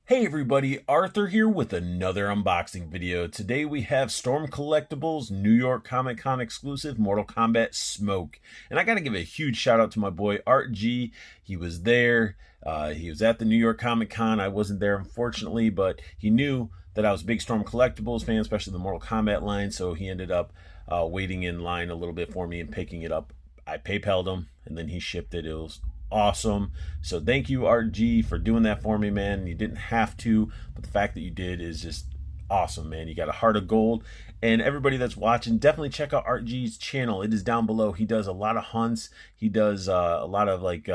Hey everybody, Arthur here with another unboxing video. Today we have Storm Collectibles New York Comic Con exclusive Mortal Kombat Smoke. And I gotta give a huge shout out to my boy Art G. He was there. He was at the New York Comic Con. I wasn't there unfortunately, but he knew that I was a big Storm Collectibles fan, especially the Mortal Kombat line, so he ended up waiting in line a little bit for me and picking it up. I PayPal'd him and then he shipped it. It was awesome. So thank you, Art G, for doing that for me, man. You didn't have to, but the fact that you did is just awesome, man. You got a heart of gold. And everybody that's watching, definitely check out Art G's channel. It is down below. He does a lot of hunts. He does a lot of like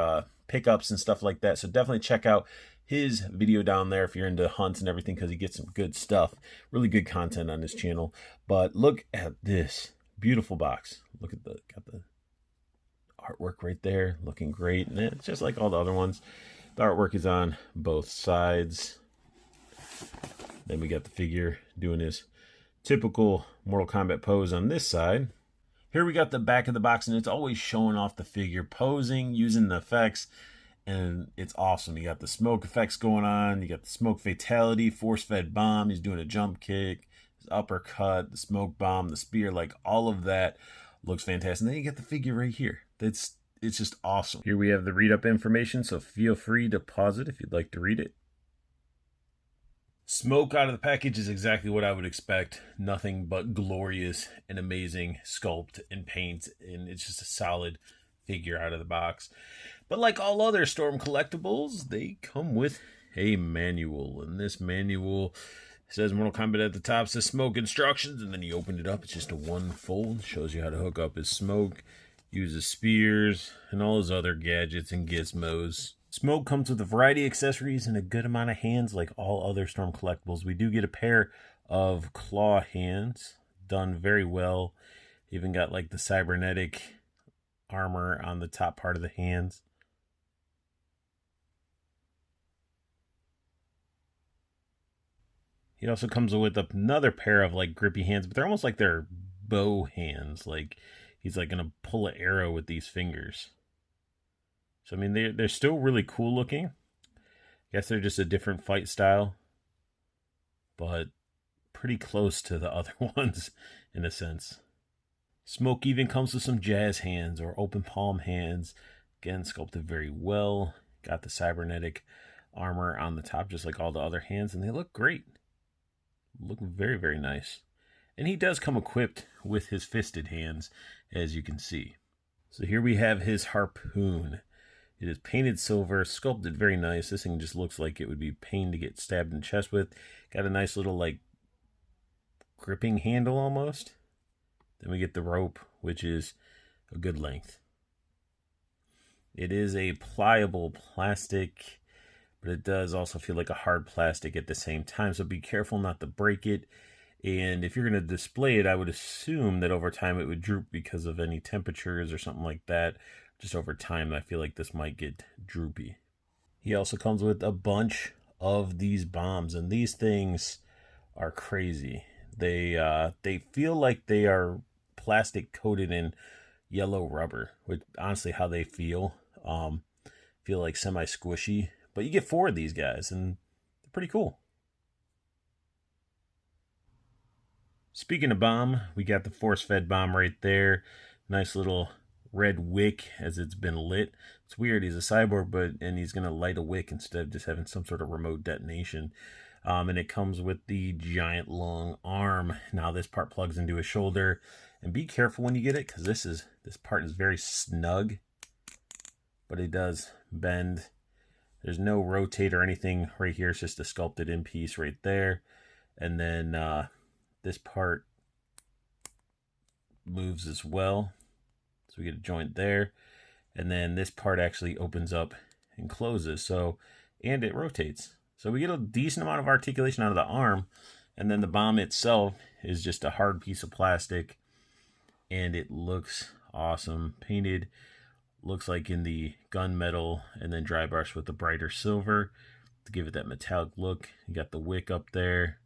pickups and stuff like that. So definitely check out his video down there if you're into hunts and everything, because he gets some good stuff. Really good content on his channel. But look at this beautiful box. Look at got the artwork right there, looking great. And it's just like all the other ones. The artwork is on both sides. Then we got the figure doing his typical Mortal Kombat pose on this side. Here we got the back of the box, and it's always showing off the figure posing, using the effects, and it's awesome. You got the smoke effects going on. You got the smoke fatality, force-fed bomb. He's doing a jump kick, his uppercut, the smoke bomb, the spear, like all of that looks fantastic. And then you get the figure right here. It's just awesome. Here we have the read up information, so feel free to pause it if you'd like to read it. Smoke out of the package is exactly what I would expect. Nothing but glorious and amazing sculpt and paint, and it's just a solid figure out of the box. But like all other Storm collectibles, they come with a manual, and this manual says Mortal Kombat at the top, says smoke instructions, and then you open it up, it's just a one fold, shows you how to hook up his smoke, uses spears, and all his other gadgets and gizmos. Smoke comes with a variety of accessories and a good amount of hands like all other Storm collectibles. We do get a pair of claw hands, done very well. Even got like the cybernetic armor on the top part of the hands. He also comes with another pair of like grippy hands, but they're almost like they're bow hands. Like he's like gonna pull an arrow with these fingers. So I mean, they're still really cool looking. I guess they're just a different fight style, but pretty close to the other ones in a sense. Smoke even comes with some jazz hands or open palm hands. Again, sculpted very well. Got the cybernetic armor on the top, just like all the other hands, and they look great. Look very, very nice. And he does come equipped with his fisted hands, as you can see. So here we have his harpoon. It is painted silver, sculpted very nice. This thing just looks like it would be pain to get stabbed in the chest with. Got a nice little like gripping handle almost. Then we get the rope, which is a good length. It is a pliable plastic, but it does also feel like a hard plastic at the same time. So be careful not to break it. And if you're going to display it, I would assume that over time it would droop because of any temperatures or something like that. Just over time, I feel like this might get droopy. He also comes with a bunch of these bombs, and these things are crazy. They feel like they are plastic coated in yellow rubber, which honestly how they feel. Feel like semi-squishy. But you get 4 of these guys, and they're pretty cool. Speaking of bomb, we got the force-fed bomb right there. Nice little red wick as it's been lit. It's weird, he's a cyborg, and he's going to light a wick instead of just having some sort of remote detonation. And it comes with the giant long arm. Now this part plugs into his shoulder. And be careful when you get it, because this part is very snug. But it does bend. There's no rotate or anything right here. It's just a sculpted in piece right there. And then this part moves as well. So we get a joint there. And then this part actually opens up and closes. And it rotates. So we get a decent amount of articulation out of the arm. And then the bomb itself is just a hard piece of plastic. And it looks awesome. Painted, looks like in the gunmetal, and then dry brush with the brighter silver to give it that metallic look. You got the wick up there.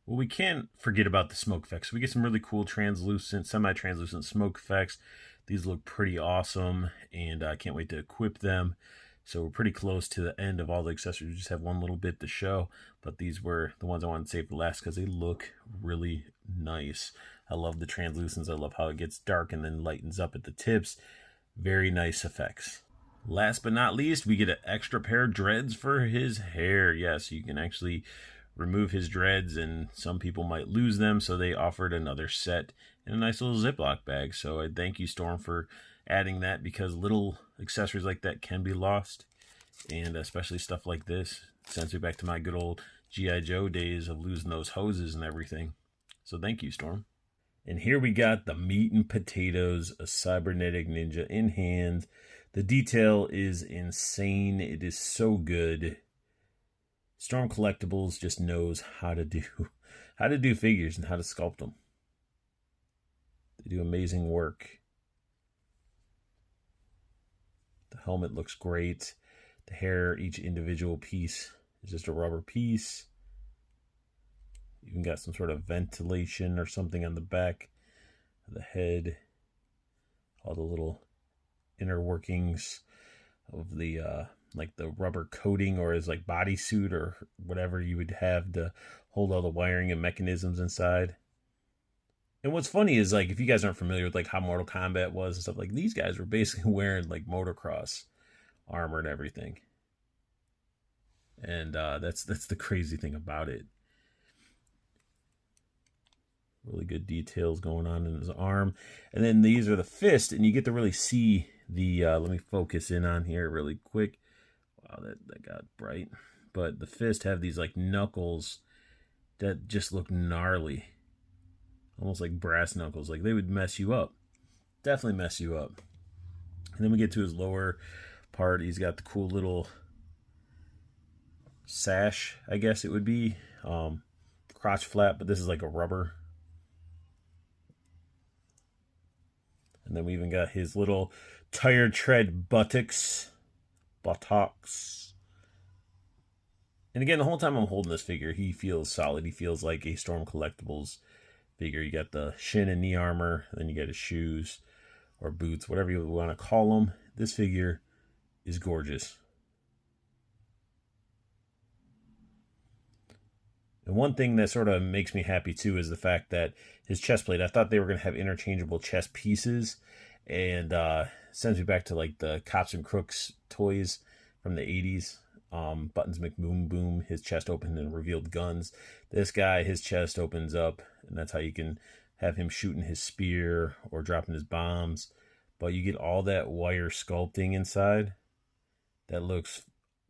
Well, we can't forget about the smoke effects. We get some really cool translucent, semi-translucent smoke effects. These look pretty awesome, and I can't wait to equip them. So we're pretty close to the end of all the accessories. We just have one little bit to show, but these were the ones I wanted to save for last because they look really nice. I love the translucence. I love how it gets dark and then lightens up at the tips. Very nice effects. Last but not least, we get an extra pair of dreads for his hair. Yes, you can actually remove his dreads, and some people might lose them, so they offered another set in a nice little Ziploc bag. So I thank you, Storm, for adding that, because little accessories like that can be lost, and especially stuff like this sends me back to my good old G.I. Joe days of losing those hoses and everything. So thank you, Storm. And here we got the meat and potatoes, a cybernetic ninja in hand. The detail is insane. It is so good. Storm Collectibles just knows how to do figures and how to sculpt them. They do amazing work. The helmet looks great. The hair, each individual piece is just a rubber piece. Even got some sort of ventilation or something on the back of the head. All the little inner workings of the like the rubber coating, or his like bodysuit or whatever you would have to hold all the wiring and mechanisms inside. And what's funny is, like, if you guys aren't familiar with like how Mortal Kombat was and stuff, like these guys were basically wearing like motocross armor and everything. And that's the crazy thing about it. Really good details going on in his arm. And then these are the fist, and you get to really see the, let me focus in on here really quick. Wow, that got bright. But the fist have these like knuckles that just look gnarly. Almost like brass knuckles. Like they would mess you up. Definitely mess you up. And then we get to his lower part. He's got the cool little sash, I guess it would be. Crotch flap, but this is like a rubber. And then we even got his little tire tread buttocks. And again, the whole time I'm holding this figure, he feels solid. He feels like a Storm Collectibles figure. You got the shin and knee armor, and then you got his shoes or boots, whatever you want to call them. This figure is gorgeous. And one thing that sort of makes me happy too is the fact that his chest plate, I thought they were going to have interchangeable chest pieces, and sends me back to like the Cops and Crooks toys from the 80s. Buttons McBoom Boom, his chest opened and revealed guns. This guy, his chest opens up, and that's how you can have him shooting his spear or dropping his bombs. But you get all that wire sculpting inside. That looks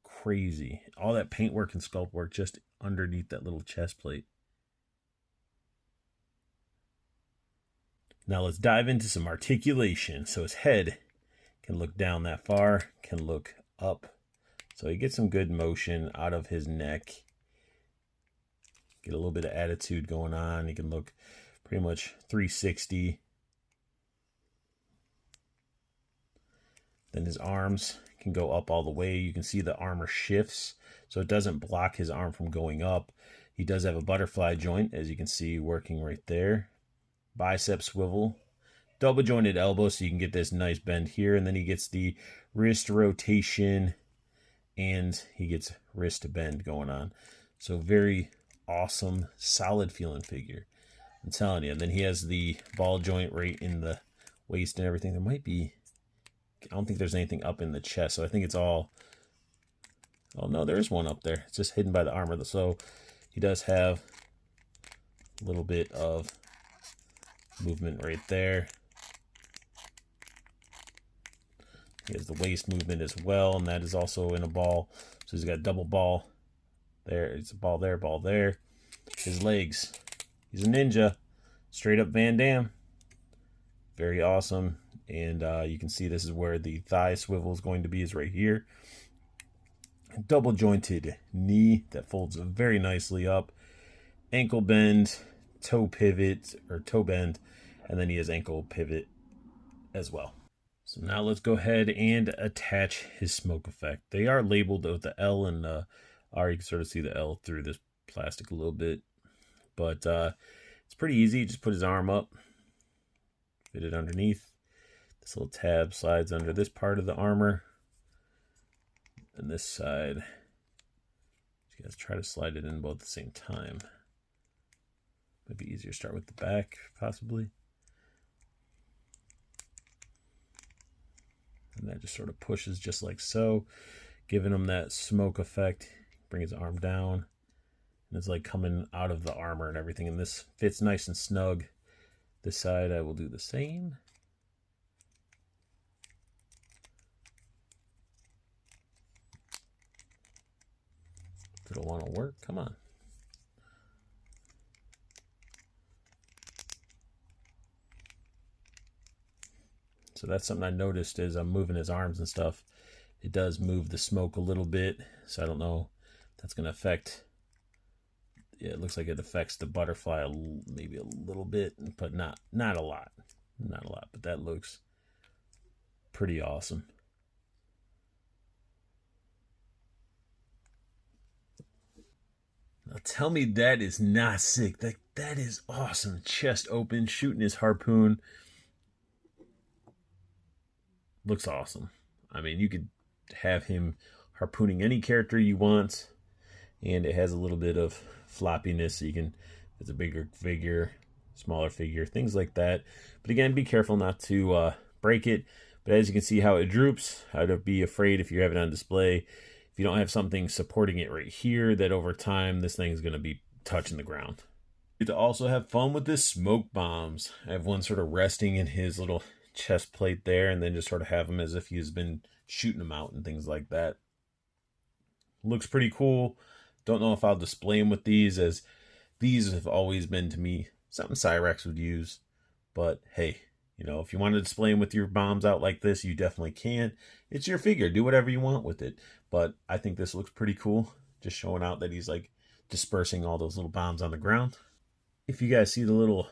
crazy. All that paintwork and sculpt work just underneath that little chest plate. Now let's dive into some articulation. So his head can look down that far, can look up. So you get some good motion out of his neck. Get a little bit of attitude going on. He can look pretty much 360. Then his arms can go up all the way. You can see the armor shifts, so it doesn't block his arm from going up. He does have a butterfly joint, as you can see, working right there. Bicep swivel. Double jointed elbow, so you can get this nice bend here. And then he gets the wrist rotation, and he gets wrist bend going on. So very awesome, solid feeling figure. I'm telling you. And then he has the ball joint right in the waist and everything. There might be, I don't think there's anything up in the chest, so I think it's all, oh no, there's one up there. It's just hidden by the armor. So he does have a little bit of movement right there. He has the waist movement as well, and that is also in a ball. So he's got double ball there. It's a ball there, ball there. His legs. He's a ninja. Straight up Van Damme. Very awesome. And you can see this is where the thigh swivel is going to be, is right here. Double jointed knee that folds very nicely up. Ankle bend, toe pivot, or toe bend, and then he has ankle pivot as well. So now let's go ahead and attach his smoke effect. They are labeled with the L and the R. You can sort of see the L through this plastic a little bit. But it's pretty easy. Just put his arm up, fit it underneath. This little tab slides under this part of the armor. And this side, you guys try to slide it in both at the same time. Might be easier to start with the back, possibly. And that just sort of pushes just like so, giving him that smoke effect. Bring his arm down. And it's like coming out of the armor and everything. And this fits nice and snug. This side I will do the same. If it'll want to work, come on. So that's something I noticed as I'm moving his arms and stuff. It does move the smoke a little bit. So I don't know if that's going to affect. Yeah, it looks like it affects the butterfly maybe a little bit, but not a lot. Not a lot, but that looks pretty awesome. Now tell me that is not sick. That is awesome. Chest open, shooting his harpoon. Looks awesome. I mean, you could have him harpooning any character you want, and it has a little bit of floppiness, so you can, if it's a bigger figure, smaller figure, things like that. But again, be careful not to break it. But as you can see how it droops, I'd be afraid if you have it on display, if you don't have something supporting it right here, that over time this thing is going to be touching the ground. You get to also have fun with this smoke bombs. I have one sort of resting in his little chest plate there, and then just sort of have him as if he's been shooting them out and things like that. Looks pretty cool. Don't know if I'll display them with these, as these have always been to me something Cyrex would use. But hey, you know, if you want to display them with your bombs out like this, you definitely can. It's your figure. Do whatever you want with it. But I think this looks pretty cool. Just showing out that he's like dispersing all those little bombs on the ground. If you guys see the little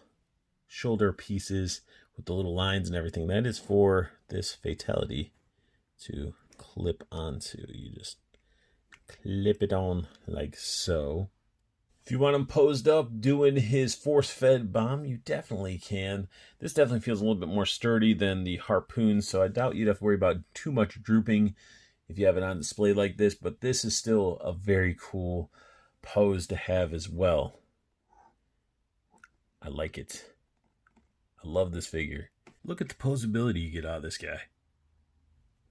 shoulder pieces with the little lines and everything, that is for this fatality to clip onto. You just clip it on like so. If you want him posed up doing his force-fed bomb, you definitely can. This definitely feels a little bit more sturdy than the harpoon, so I doubt you'd have to worry about too much drooping if you have it on display like this, but this is still a very cool pose to have as well. I like it. I love this figure. Look at the posability you get out of this guy.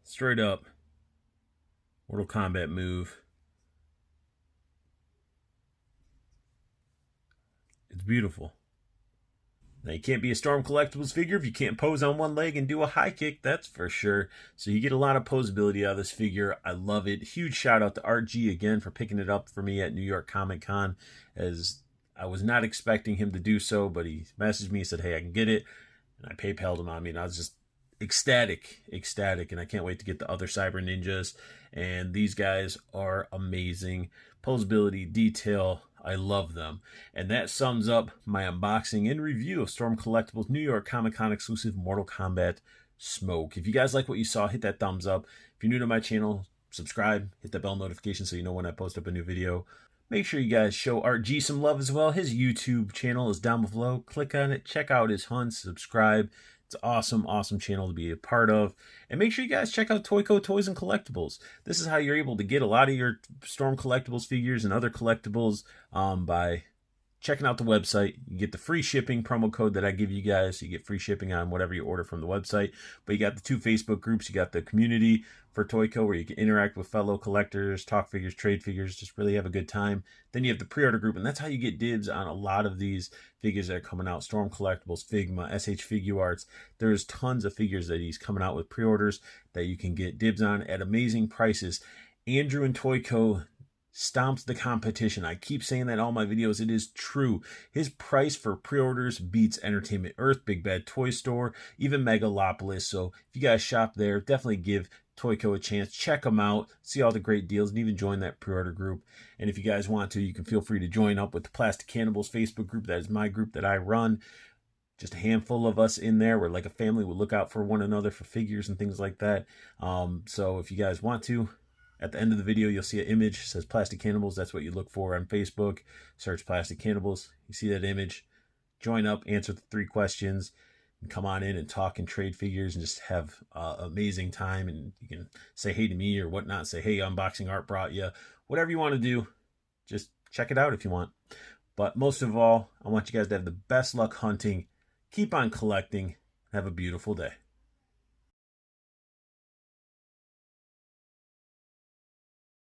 Straight up Mortal Kombat move. It's beautiful. Now, you can't be a Storm Collectibles figure if you can't pose on one leg and do a high kick, that's for sure. So you get a lot of posability out of this figure. I love it. Huge shout out to Art G again for picking it up for me at New York Comic Con, as I was not expecting him to do so, but he messaged me and said, hey, I can get it. And I PayPal'd him on me, and I was just ecstatic, and I can't wait to get the other Cyber Ninjas. And these guys are amazing. Posability, detail, I love them. And that sums up my unboxing and review of Storm Collectibles New York Comic Con exclusive Mortal Kombat Smoke. If you guys like what you saw, hit that thumbs up. If you're new to my channel, subscribe, hit that bell notification so you know when I post up a new video. Make sure you guys show Art G some love as well. His YouTube channel is down below. Click on it, check out his hunts, subscribe. It's an awesome, awesome channel to be a part of. And make sure you guys check out Toyco Toys and Collectibles. This is how you're able to get a lot of your Storm Collectibles figures and other collectibles by checking out the website. You get the free shipping promo code that I give you guys. So you get free shipping on whatever you order from the website. But you got the two Facebook groups. You got the community for Toyco, where you can interact with fellow collectors, talk figures, trade figures, just really have a good time. Then you have the pre-order group, and that's how you get dibs on a lot of these figures that are coming out. Storm Collectibles, Figma, SH Figuarts. There's tons of figures that he's coming out with pre-orders that you can get dibs on at amazing prices. Andrew and Toyco stomps the competition. I keep saying that in all my videos. It is true. His price for pre-orders beats Entertainment Earth, Big Bad Toy Store, even Megalopolis. So if you guys shop there, definitely give Toyco a chance. Check them out, see all the great deals, and even join that pre-order group. And if you guys want to, you can feel free to join up with the Plastic Cannibals Facebook group. That is my group that I run. Just a handful of us in there. We're like a family. We look out for one another for figures and things like that. So if you guys want to, at the end of the video, you'll see an image that says Plastic Cannibals. That's what you look for on Facebook. Search Plastic Cannibals. You see that image. Join up, answer the 3 questions. come on in and talk and trade figures and just have amazing time. And you can say hey to me or whatnot. Say, hey, Unboxing Art brought you. Whatever you want to do, just check it out if you want. But most of all, I want you guys to have the best luck hunting. Keep on collecting. Have a beautiful day.